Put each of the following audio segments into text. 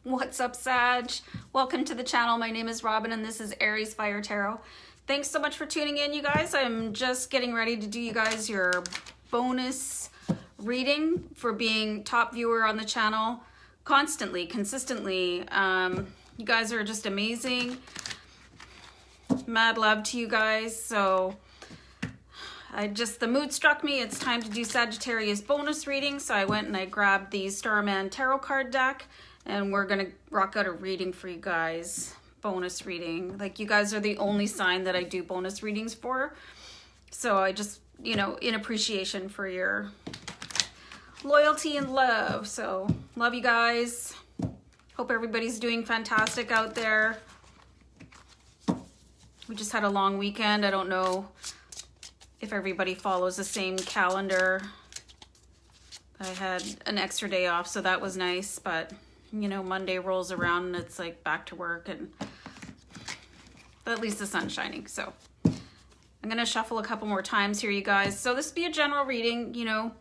What's up, Sag? Welcome to the channel. My name is Robin and this is AriesFireTarot. Thanks so much for tuning in, you guys. I'm just getting ready to do you guys your bonus reading for being top viewer on the channel constantly, consistently. You guys are just amazing. Mad love to you guys. So the mood struck me. It's time to do Sagittarius bonus reading. So I went and I grabbed the Starman Tarot card deck and we're going to rock out a reading for you guys. Bonus reading. Like, you guys are the only sign that I do bonus readings for. So I just, you know, in appreciation for your loyalty and love. So love you guys. Hope everybody's doing fantastic out there. We just had a long weekend. I don't know if everybody follows the same calendar. I had an extra day off, so that was nice, but you know, Monday rolls around and it's like back to work, but at least the sun's shining. So I'm gonna shuffle a couple more times here, you guys. So this will be a general reading, you know,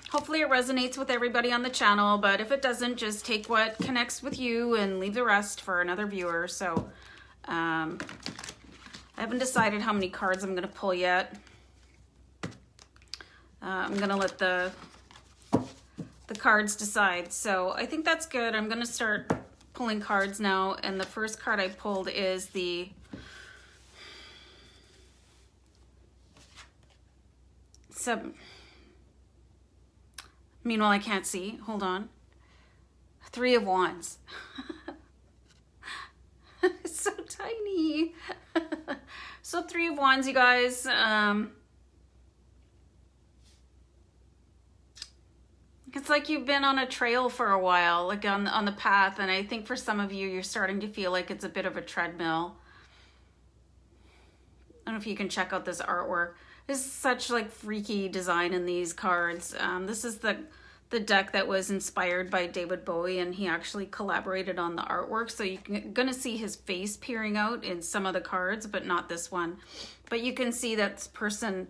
hopefully it resonates with everybody on the channel, but if it doesn't, just take what connects with you and leave the rest for another viewer. So I haven't decided how many cards I'm gonna pull yet. I'm gonna let the cards decide. So I think that's good. I'm gonna start pulling cards now, and the first card I pulled is the meanwhile I can't see, hold on, Three of Wands. It's so tiny. So Three of Wands, you guys. It's like you've been on a trail for a while, like on the path, and I think for some of you, you're starting to feel like it's a bit of a treadmill. I don't know if you can check out this artwork. There's such like freaky design in these cards. This is the deck that was inspired by David Bowie, and he actually collaborated on the artwork. So you're gonna see his face peering out in some of the cards, but not this one. But you can see that this person,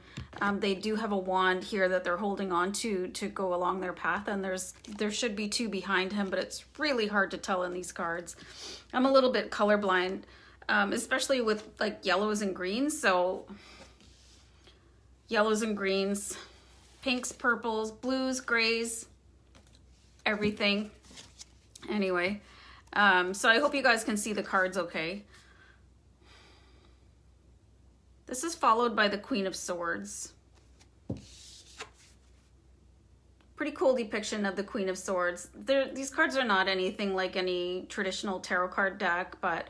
they do have a wand here that they're holding on to go along their path, and there should be two behind him, but it's really hard to tell in these cards. I'm a little bit colorblind, especially with like yellows and greens. So yellows and greens, pinks, purples, blues, grays, everything. Anyway, so I hope you guys can see the cards okay. This is followed by the Queen of Swords. Pretty cool depiction of the Queen of Swords. These cards are not anything like any traditional tarot card deck, but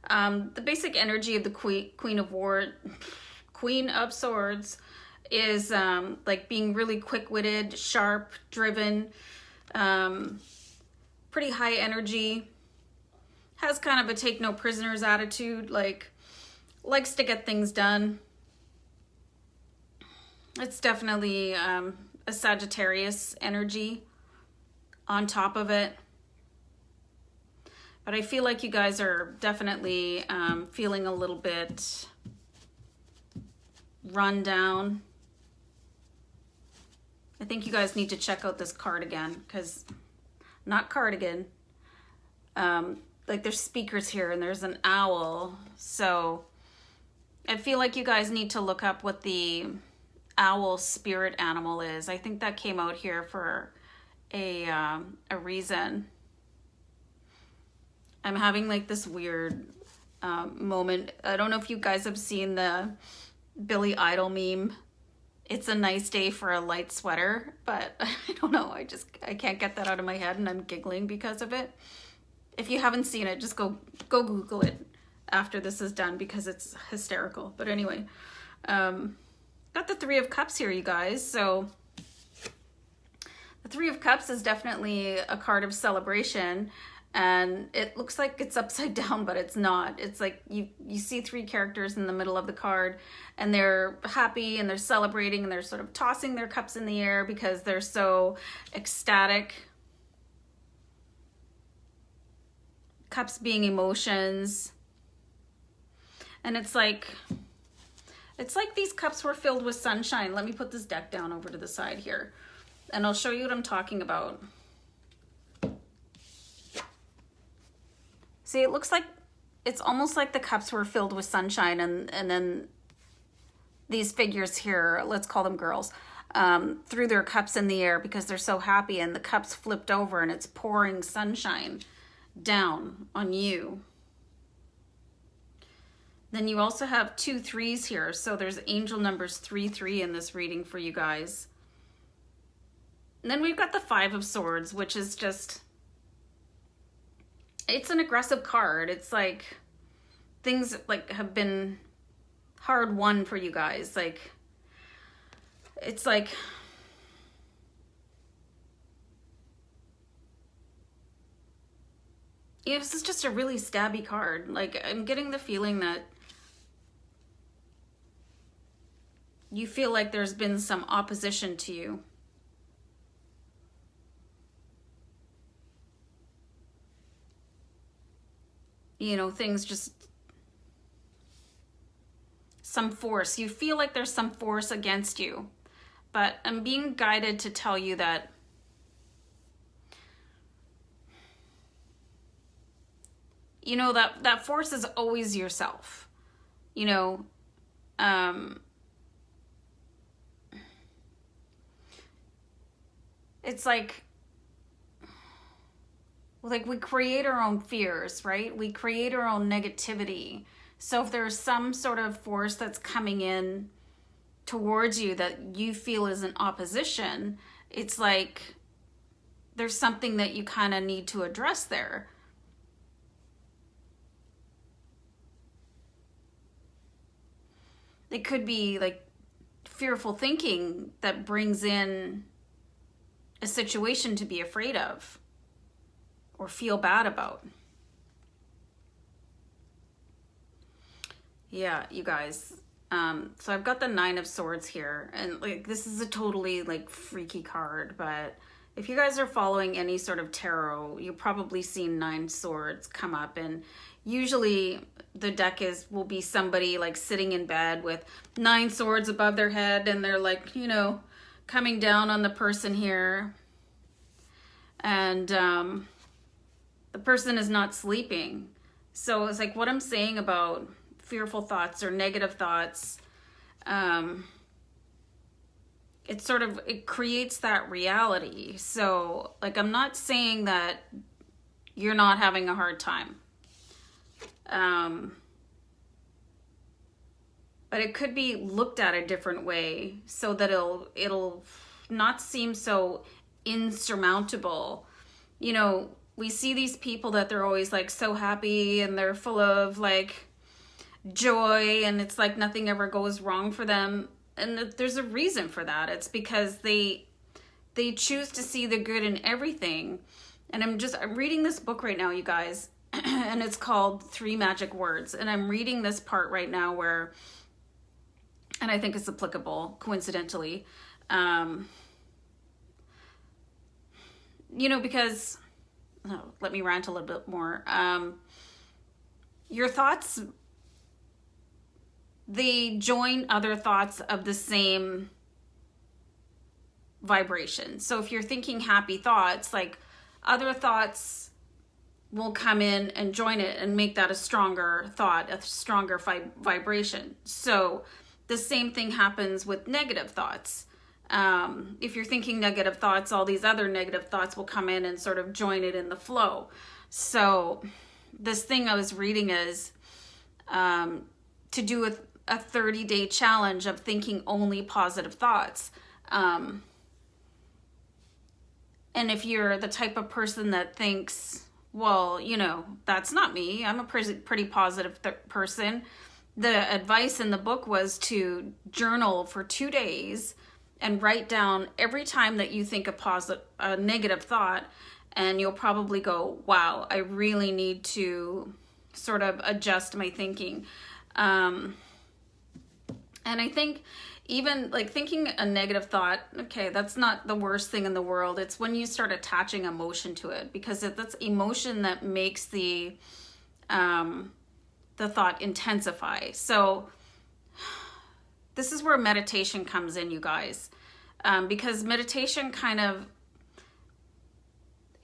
the basic energy of the Queen of Swords is like being really quick-witted, sharp, driven, pretty high energy, has kind of a take no prisoners attitude, like likes to get things done. It's definitely a Sagittarius energy on top of it. But I feel like you guys are definitely feeling a little bit run down. I think you guys need to check out this card again, because not cardigan. Like there's speakers here and there's an owl. So I feel like you guys need to look up what the owl spirit animal is. I think that came out here for a reason. I'm having like this weird moment. I don't know if you guys have seen the Billy Idol meme. It's a nice day for a light sweater, but I don't know. I can't get that out of my head, and I'm giggling because of it. If you haven't seen it, just go Google it after this is done, because it's hysterical. But anyway, got the Three of Cups here, you guys. So the Three of Cups is definitely a card of celebration, and it looks like it's upside down, but it's not. It's like you see three characters in the middle of the card, and they're happy and they're celebrating and they're sort of tossing their cups in the air because they're so ecstatic. Cups being emotions. And it's like these cups were filled with sunshine. Let me put this deck down over to the side here, and I'll show you what I'm talking about. See, it looks like it's almost like the cups were filled with sunshine, and then these figures here, let's call them girls, threw their cups in the air because they're so happy, and the cups flipped over and it's pouring sunshine down on you. Then you also have 2 3s here. So there's angel numbers 3 3 in this reading for you guys. And then we've got the 5 of Swords, which is just, it's an aggressive card. It's like things like have been hard won for you guys. Like, it's like, yeah, this is just a really stabby card. Like, I'm getting the feeling that you feel like there's been some opposition to you. You know, things just, some force. You feel like there's some force against you. But I'm being guided to tell you that you know, that force is always yourself. You know, it's like we create our own fears, right? We create our own negativity. So if there's some sort of force that's coming in towards you that you feel is in opposition, it's like there's something that you kind of need to address there. It could be like fearful thinking that brings in a situation to be afraid of or feel bad about. Yeah, you guys. So I've got the 9 of Swords here, and like this is a totally like freaky card, but if you guys are following any sort of tarot, you've probably seen 9 swords come up, and usually the deck will be somebody like sitting in bed with 9 swords above their head, and they're like, you know, coming down on the person here, and the person is not sleeping. So it's like what I'm saying about fearful thoughts or negative thoughts, it creates that reality. So like, I'm not saying that you're not having a hard time, but it could be looked at a different way so that it'll not seem so insurmountable. You know, we see these people that they're always like so happy and they're full of like joy, and it's like nothing ever goes wrong for them, and there's a reason for that. It's because they choose to see the good in everything. And I'm reading this book right now, you guys, and it's called 3 Magic Words, and I'm reading this part right now where, and I think it's applicable coincidentally, you know, because let me rant a little bit more. Your thoughts, they join other thoughts of the same vibration. So if you're thinking happy thoughts, like other thoughts will come in and join it and make that a stronger thought, a stronger vibration. So the same thing happens with negative thoughts. If you're thinking negative thoughts, all these other negative thoughts will come in and sort of join it in the flow. So this thing I was reading is to do with a 30-day challenge of thinking only positive thoughts. And if you're the type of person that thinks, well, you know, that's not me, I'm a pretty positive person, the advice in the book was to journal for 2 days and write down every time that you think a negative thought, and you'll probably go, wow, I really need to sort of adjust my thinking. And I think even like thinking a negative thought, okay, that's not the worst thing in the world. It's when you start attaching emotion to it, because that's emotion that makes the thought intensify. So this is where meditation comes in, you guys, because meditation kind of,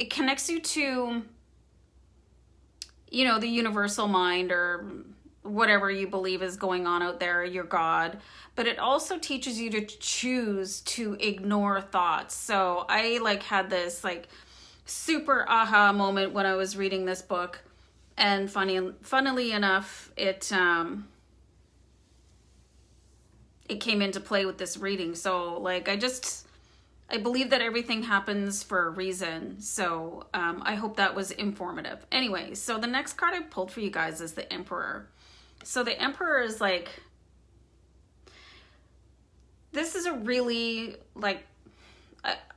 it connects you to you know, the universal mind or whatever you believe is going on out there, your God. But it also teaches you to choose to ignore thoughts. So I like had this like super aha moment when I was reading this book. And funnily enough, it came into play with this reading. So like I believe that everything happens for a reason. So I hope that was informative. Anyway, so the next card I pulled for you guys is the Emperor. So the Emperor is like, this is a really like,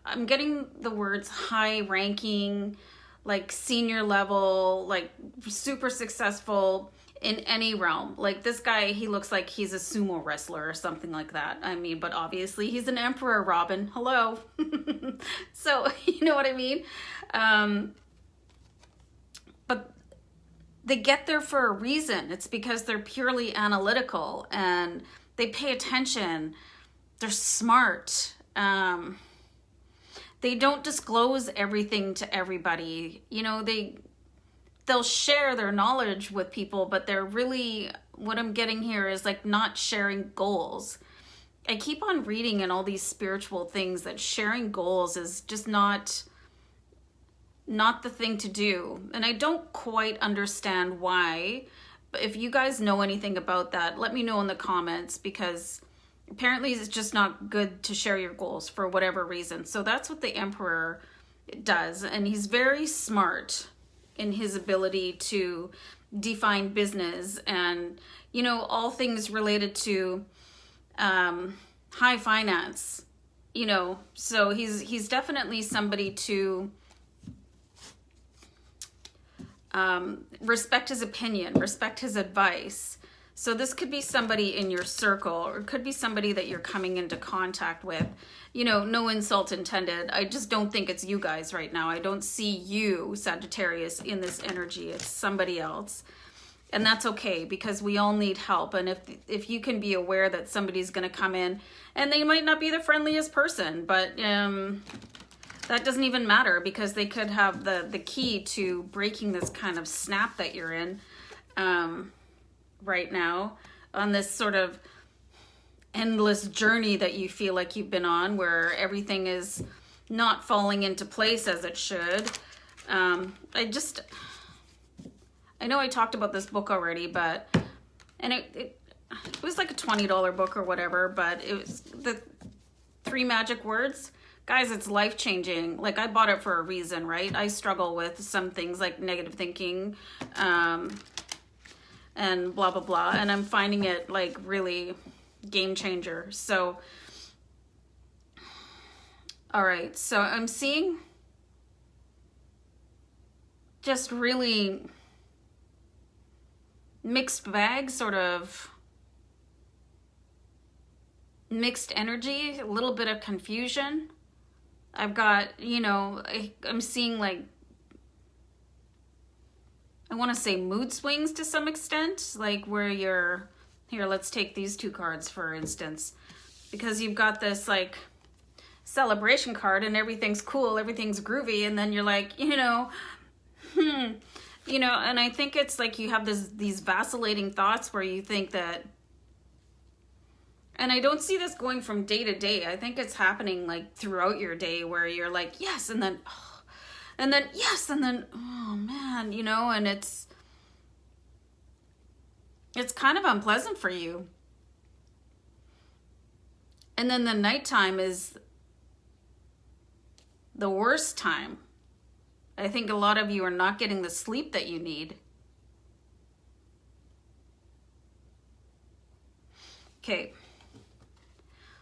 I'm getting the words high ranking, like senior level, like super successful in any realm. Like this guy, he looks like he's a sumo wrestler or something like that. I mean, but obviously he's an emperor, Robin. Hello. So, you know what I mean? But they get there for a reason. It's because they're purely analytical and they pay attention. They're smart. They don't disclose everything to everybody. You know, they'll share their knowledge with people, but they're really, what I'm getting here is like not sharing goals. I keep on reading in all these spiritual things that sharing goals is just not the thing to do. And I don't quite understand why. But if you guys know anything about that, let me know in the comments, because apparently it's just not good to share your goals for whatever reason. So that's what the Emperor does. And he's very smart in his ability to define business and, you know, all things related to high finance, you know. So he's definitely somebody to respect his opinion, respect his advice. So this could be somebody in your circle, or it could be somebody that you're coming into contact with. You know, no insult intended. I just don't think it's you guys right now. I don't see you, Sagittarius, in this energy. It's somebody else. And that's okay, because we all need help. And if you can be aware that somebody's going to come in, and they might not be the friendliest person, but that doesn't even matter, because they could have the key to breaking this kind of snap that you're in right now, on this sort of endless journey that you feel like you've been on, where everything is not falling into place as it should. I know I talked about this book already, but, and it was like a $20 book or whatever, but it was the 3 magic words. Guys, it's life-changing. Like, I bought it for a reason, right? I struggle with some things like negative thinking, and blah, blah, blah. And I'm finding it like really game changer. So, all right. So I'm seeing just really mixed bag, sort of mixed energy, a little bit of confusion. I've got, you know, I'm seeing like, I want to say mood swings to some extent, like where you're, here, let's take these 2 cards, for instance, because you've got this like celebration card and everything's cool, everything's groovy, and then you're like, you know, you know, and I think it's like you have these vacillating thoughts where you think that, and I don't see this going from day to day. I think it's happening like throughout your day, where you're like, yes, and then, oh, and then yes, and then, oh man, you know, and it's kind of unpleasant for you. And then the nighttime is the worst time. I think a lot of you are not getting the sleep that you need. Okay.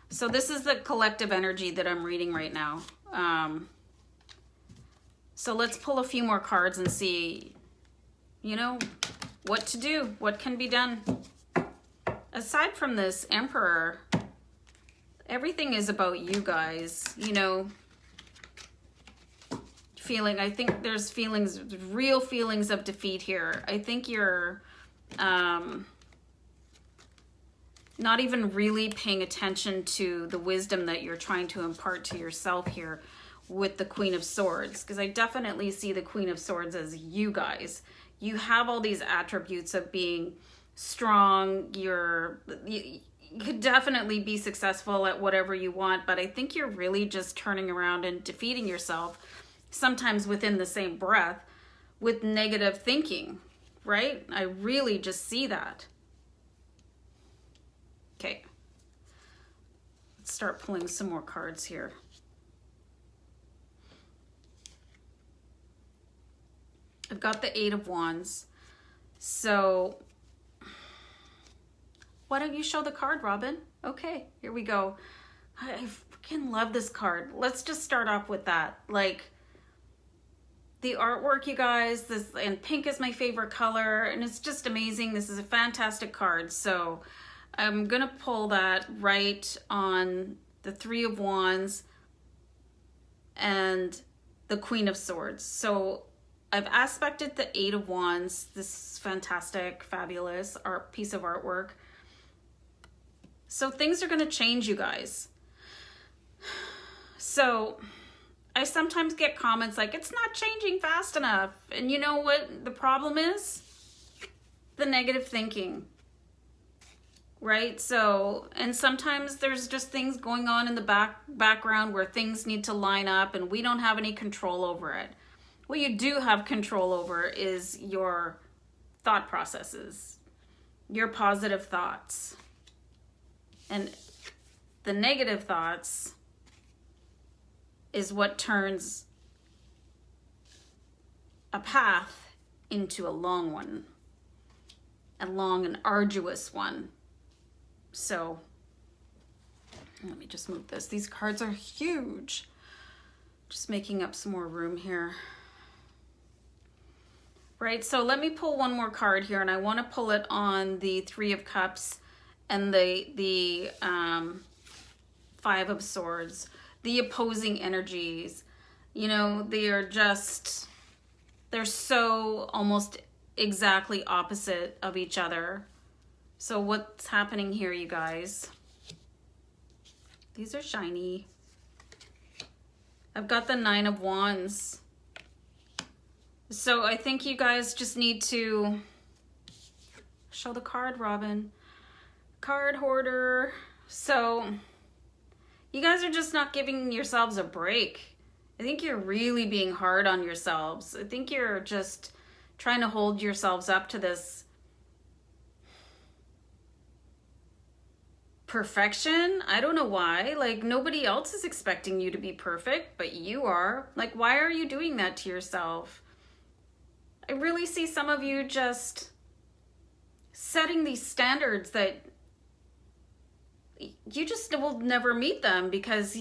So this is the collective energy that I'm reading right now. So let's pull a few more cards and see, you know, what to do, what can be done. Aside from this Emperor, everything is about you guys, you know, feeling, I think there's feelings, real feelings of defeat here. I think you're not even really paying attention to the wisdom that you're trying to impart to yourself here. with the Queen of Swords, because I definitely see the Queen of Swords as you guys. You have all these attributes of being strong. You could definitely be successful at whatever you want, but I think you're really just turning around and defeating yourself, sometimes within the same breath, with negative thinking, right? I really just see that. Okay. Let's start pulling some more cards here. I've got the Eight of Wands. So why don't you show the card, Robin? Okay, here we go. I freaking love this card. Let's just start off with that. Like, the artwork, you guys, and pink is my favorite color, and it's just amazing. This is a fantastic card. So I'm gonna pull that right on the Three of Wands and the Queen of Swords. So I've aspected the Eight of Wands, this fantastic, fabulous piece of artwork. So things are going to change, you guys. So I sometimes get comments like, it's not changing fast enough. And you know what the problem is? The negative thinking, right? So, and sometimes there's just things going on in the background where things need to line up and we don't have any control over it. What you do have control over is your thought processes, your positive thoughts. And the negative thoughts is what turns a path into a long one, a long and arduous one. So let me just move this. These cards are huge. Just making up some more room here. Right, so let me pull one more card here, and I want to pull it on the Three of Cups and the Five of Swords, the opposing energies. You know, they're so almost exactly opposite of each other. So what's happening here, you guys? These are shiny. I've got the Nine of Wands. So I think you guys just need to show the card, Robin. Card hoarder. So you guys are just not giving yourselves a break. I think you're really being hard on yourselves. I think you're just trying to hold yourselves up to this perfection. I don't know why. Like, nobody else is expecting you to be perfect, but you are. Like, why are you doing that to yourself? I really see some of you just setting these standards that you just will never meet them because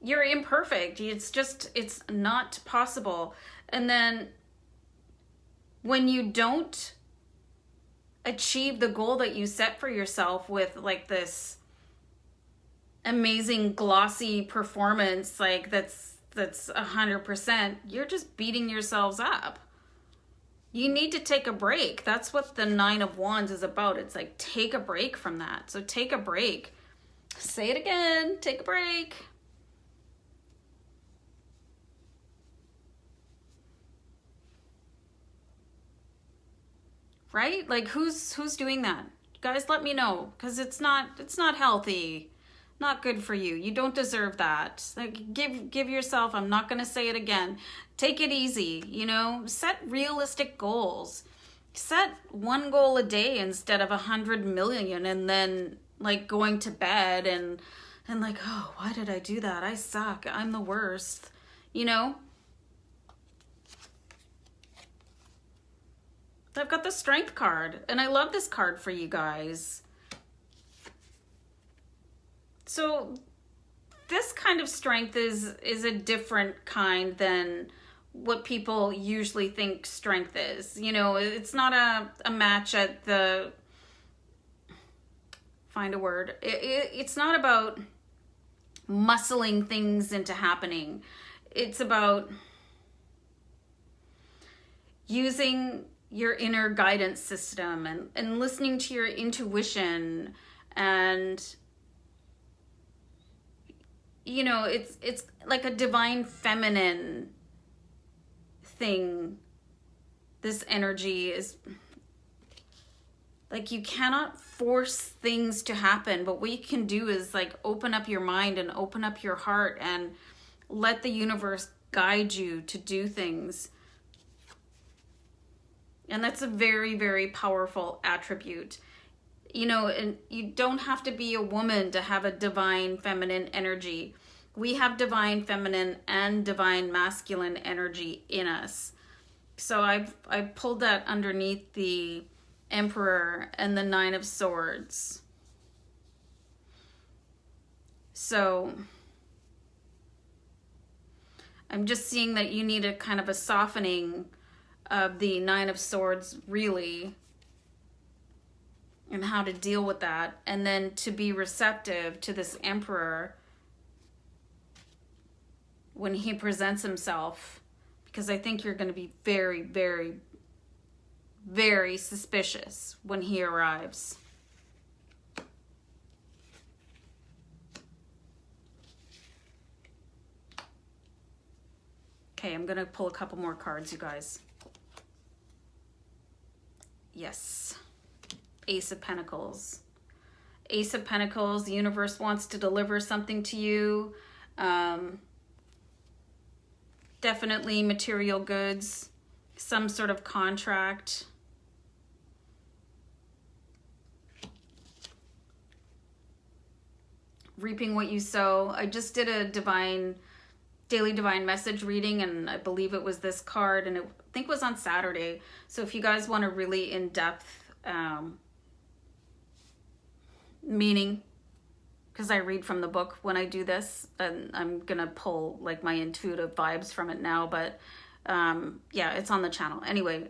you're imperfect. It's not possible. And then when you don't achieve the goal that you set for yourself with like this amazing glossy performance, like that's 100%, you're just beating yourselves up. You need to take a break. That's what the Nine of Wands is about. It's like, take a break from that. So take a break. Say it again, take a break. Right? Like, who's doing that? Guys, let me know, because it's not healthy. Not good for you. You don't deserve that. Like, give yourself, I'm not going to say it again, take it easy, you know, set realistic goals. Set one goal a day instead of 100 million, and then like going to bed and like, oh, why did I do that? I suck. I'm the worst. You know? I've got the Strength card, and I love this card for you guys. So this kind of strength is a different kind than what people usually think strength is. You know, it's not a match at the, find a word. It's not about muscling things into happening. It's about using your inner guidance system and listening to your intuition and you know, it's like a divine feminine thing. This energy is like, you cannot force things to happen, but what you can do is like open up your mind and open up your heart and let the universe guide you to do things. And that's a very, very powerful attribute. You know, and you don't have to be a woman to have a divine feminine energy. We have divine feminine and divine masculine energy in us. So I pulled that underneath the Emperor and the Nine of Swords. So I'm just seeing that you need a kind of a softening of the Nine of Swords, really, and how to deal with that, and then to be receptive to this Emperor when he presents himself, because I think you're going to be very, very, very suspicious when he arrives. Okay, I'm going to pull a couple more cards, you guys. Yes. Ace of Pentacles. Ace of Pentacles, the universe wants to deliver something to you. Definitely material goods, some sort of contract. Reaping what you sow. I just did a daily divine message reading, and I believe it was this card, and I think it was on Saturday. So if you guys want a really in-depth meaning, because I read from the book when I do this, and I'm gonna pull like my intuitive vibes from it now, but yeah, it's on the channel anyway.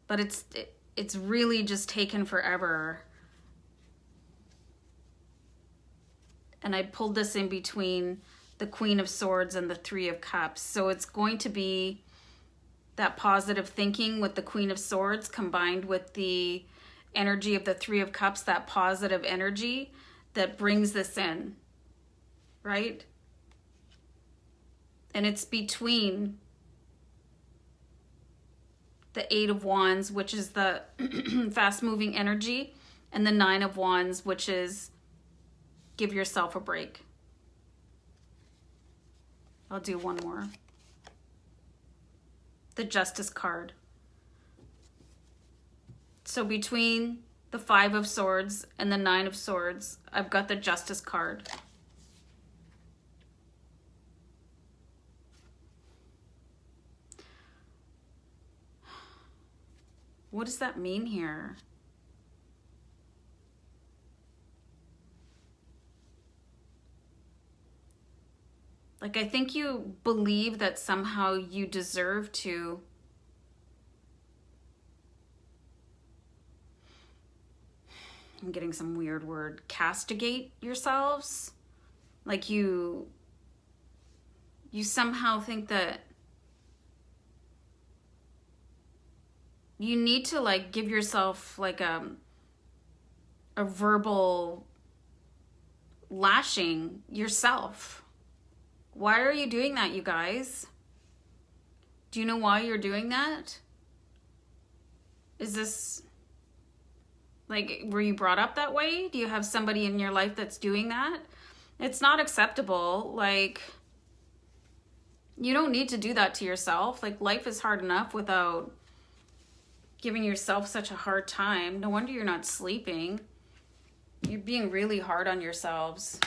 But it's really just taken forever. And I pulled this in between the Queen of Swords and the Three of Cups. So it's going to be that positive thinking with the Queen of Swords combined with the energy of the Three of Cups, that positive energy that brings this in, right? And it's between the Eight of Wands, which is the fast-moving energy, and the Nine of Wands, which is give yourself a break. I'll do one more. The Justice card. So between the Five of Swords and the Nine of Swords, I've got the Justice card. What does that mean here? Like, I think you believe that somehow you deserve to I'm getting some weird word, castigate yourselves. Like you somehow think that you need to like give yourself like a verbal lashing yourself. Why are you doing that, you guys? Do you know why you're doing that? Is this like, were you brought up that way? Do you have somebody in your life that's doing that? It's not acceptable. Like, you don't need to do that to yourself. Like, life is hard enough without giving yourself such a hard time. No wonder you're not sleeping. You're being really hard on yourselves.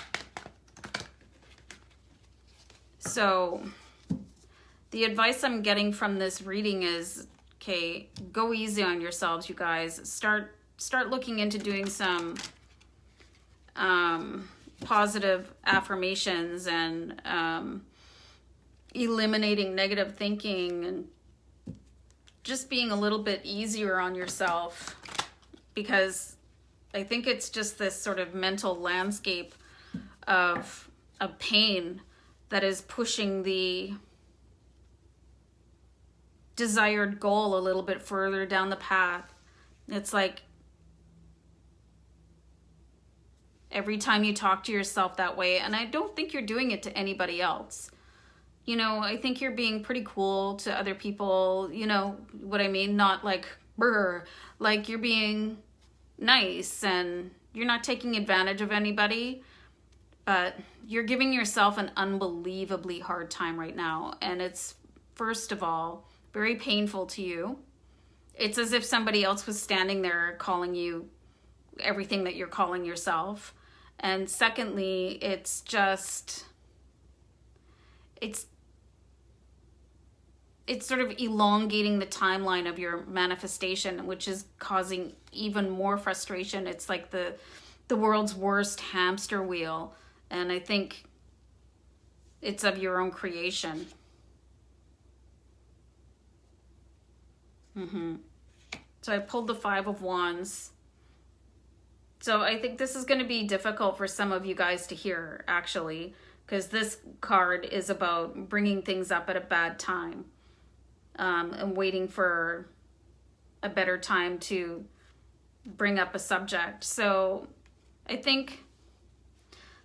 So the advice I'm getting from this reading is, okay, go easy on yourselves, you guys. Start looking into doing some positive affirmations and eliminating negative thinking and just being a little bit easier on yourself, because I think it's just this sort of mental landscape of pain that is pushing the desired goal a little bit further down the path. It's like every time you talk to yourself that way. And I don't think you're doing it to anybody else. You know, I think you're being pretty cool to other people, you know what I mean? Not like, brr, like you're being nice and you're not taking advantage of anybody, but you're giving yourself an unbelievably hard time right now. And it's, first of all, very painful to you. It's as if somebody else was standing there calling you everything that you're calling yourself. And secondly, it's just, it's sort of elongating the timeline of your manifestation, which is causing even more frustration. It's like the world's worst hamster wheel. And I think it's of your own creation. So I pulled the 5 of Wands. So I think this is going to be difficult for some of you guys to hear, actually, because this card is about bringing things up at a bad time. And waiting for a better time to bring up a subject. So I think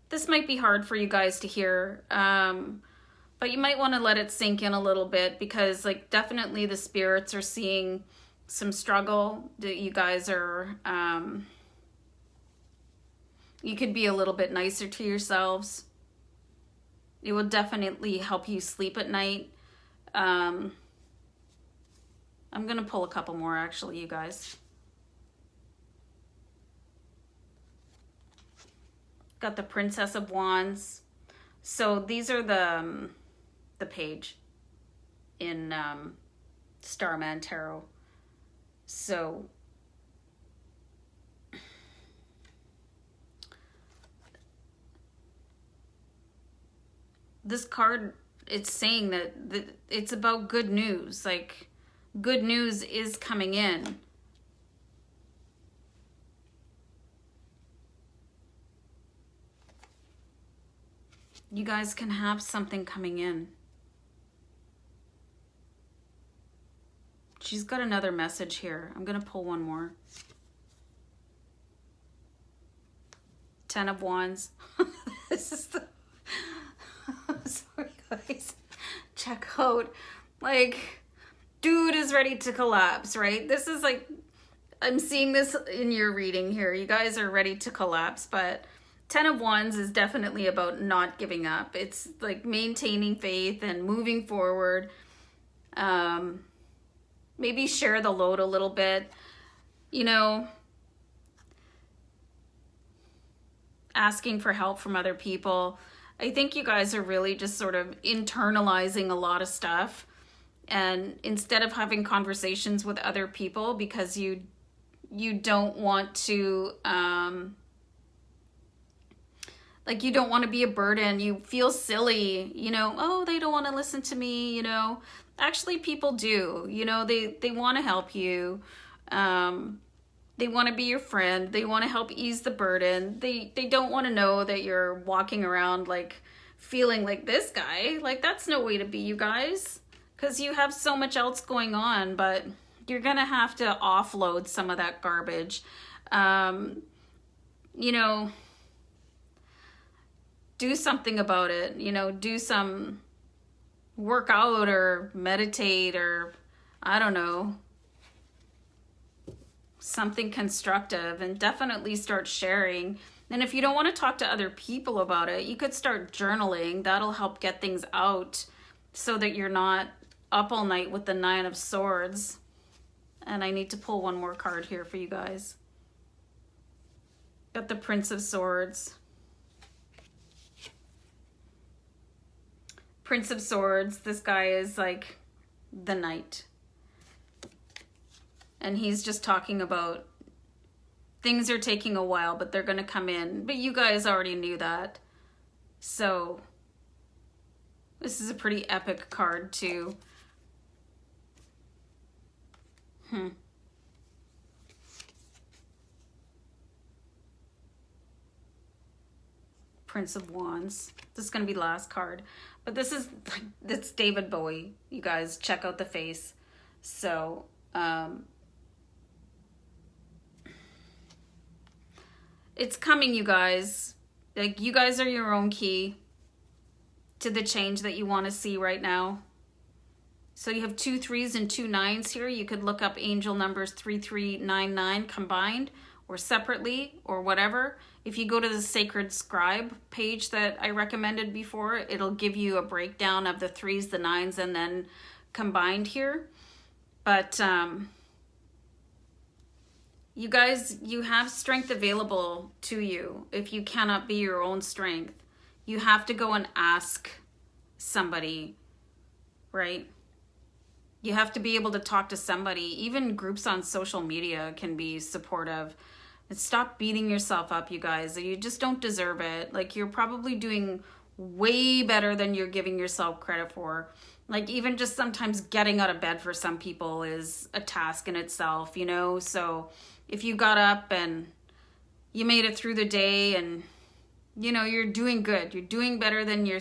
this might be hard for you guys to hear, but you might want to let it sink in a little bit, because like definitely the spirits are seeing some struggle that you guys are, you could be a little bit nicer to yourselves. It will definitely help you sleep at night. I'm going to pull a couple more, actually, you guys. Got the Princess of Wands. So these are the page in Starman Tarot. So this card, it's saying that it's about good news. Like, good news is coming in. You guys can have something coming in. She's got another message here. I'm going to pull one more. 10 of Wands. This is the... Sorry, guys. Check out. Like... Dude is ready to collapse, right? This is like, I'm seeing this in your reading here. You guys are ready to collapse, but 10 of Wands is definitely about not giving up. It's like maintaining faith and moving forward. Maybe share the load a little bit. You know, asking for help from other people. I think you guys are really just sort of internalizing a lot of stuff. And instead of having conversations with other people because you don't want to, like you don't want to be a burden, you feel silly, you know, oh, they don't want to listen to me, you know. Actually, people do, you know, they want to help you. They want to be your friend. They want to help ease the burden. They don't want to know that you're walking around like feeling like this guy. Like, that's no way to be, you guys. Because you have so much else going on, but you're going to have to offload some of that garbage. You know, do something about it. You know, do some workout or meditate or, I don't know, something constructive, and definitely start sharing. And if you don't want to talk to other people about it, you could start journaling. That'll help get things out so that you're not up all night with the 9 of Swords. And I need to pull one more card here for you guys. Got the Prince of Swords. Prince of Swords, this guy is like the knight. And he's just talking about things are taking a while, but they're going to come in. But you guys already knew that. So this is a pretty epic card too. Prince of Wands. This is going to be the last card. But this is, it's David Bowie. You guys, check out the face. So, it's coming, you guys. Like, you guys are your own key to the change that you want to see right now. So you have 2 3s and 2 9s here. You could look up angel numbers 3399 combined or separately or whatever. If you go to the Sacred Scribe page that I recommended before, it'll give you a breakdown of the 3s, the 9s, and then combined here. But you guys, you have strength available to you. If you cannot be your own strength, you have to go and ask somebody, right? You have to be able to talk to somebody. Even groups on social media can be supportive. And stop beating yourself up, you guys. You just don't deserve it. Like, you're probably doing way better than you're giving yourself credit for. Like, even just sometimes getting out of bed for some people is a task in itself, you know? So if you got up and you made it through the day and, you know, you're doing good. You're doing better than you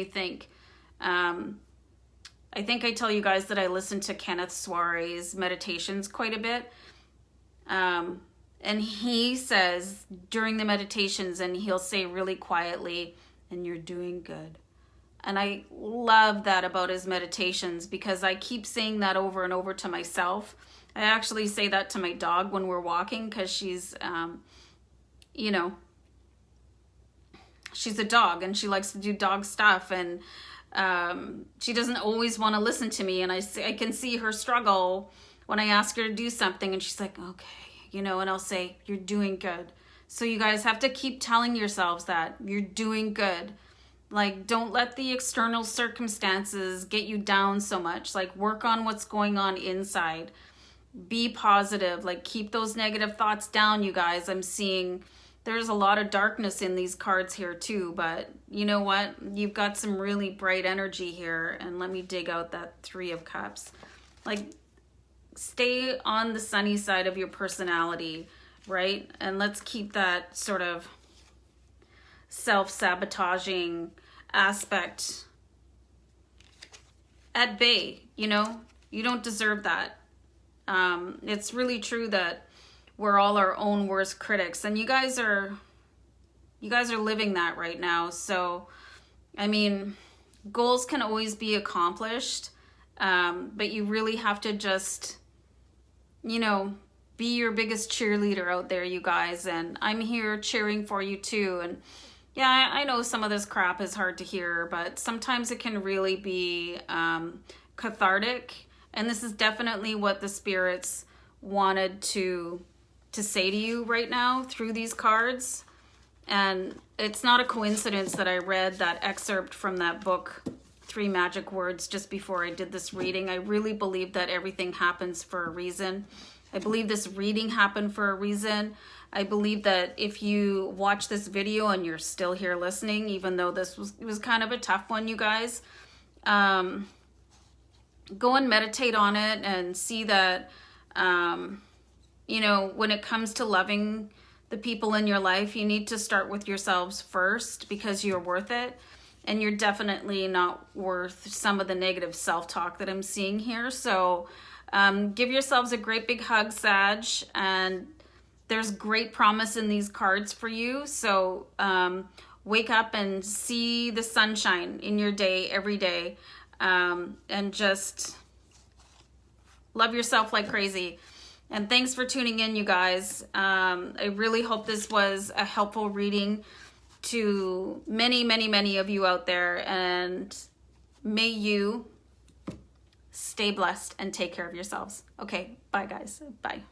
think. I think I tell you guys that I listen to Kenneth Soare's meditations quite a bit. And he says during the meditations, and he'll say really quietly, and you're doing good. And I love that about his meditations, because I keep saying that over and over to myself. I actually say that to my dog when we're walking, because she's, you know, she's a dog and she likes to do dog stuff. And she doesn't always want to listen to me, and I can see her struggle when I ask her to do something, and she's like, okay, you know, and I'll say, you're doing good. So you guys have to keep telling yourselves that you're doing good. Like, don't let the external circumstances get you down so much. Like, work on what's going on inside. Be positive. Like, keep those negative thoughts down, you guys. I'm seeing there's a lot of darkness in these cards here too, but you know what? You've got some really bright energy here. And let me dig out that 3 of Cups. Like, stay on the sunny side of your personality, right? And let's keep that sort of self-sabotaging aspect at bay. You know, you don't deserve that. It's really true that we're all our own worst critics, and you guys are living that right now. So, I mean, goals can always be accomplished, but you really have to just, you know, be your biggest cheerleader out there, you guys. And I'm here cheering for you too. And yeah, I know some of this crap is hard to hear, but sometimes it can really be cathartic. And this is definitely what the spirits wanted to say to you right now through these cards. And it's not a coincidence that I read that excerpt from that book, 3 Magic Words, just before I did this reading. I really believe that everything happens for a reason. I believe this reading happened for a reason. I believe that if you watch this video and you're still here listening, even though it was kind of a tough one, you guys, go and meditate on it and see that, you know, when it comes to loving the people in your life, you need to start with yourselves first, because you're worth it. And you're definitely not worth some of the negative self-talk that I'm seeing here. So give yourselves a great big hug, Sag. And there's great promise in these cards for you. So wake up and see the sunshine in your day every day. And just love yourself like crazy. And thanks for tuning in, you guys. I really hope this was a helpful reading to many, many, many of you out there. And may you stay blessed and take care of yourselves. Okay, bye guys. Bye.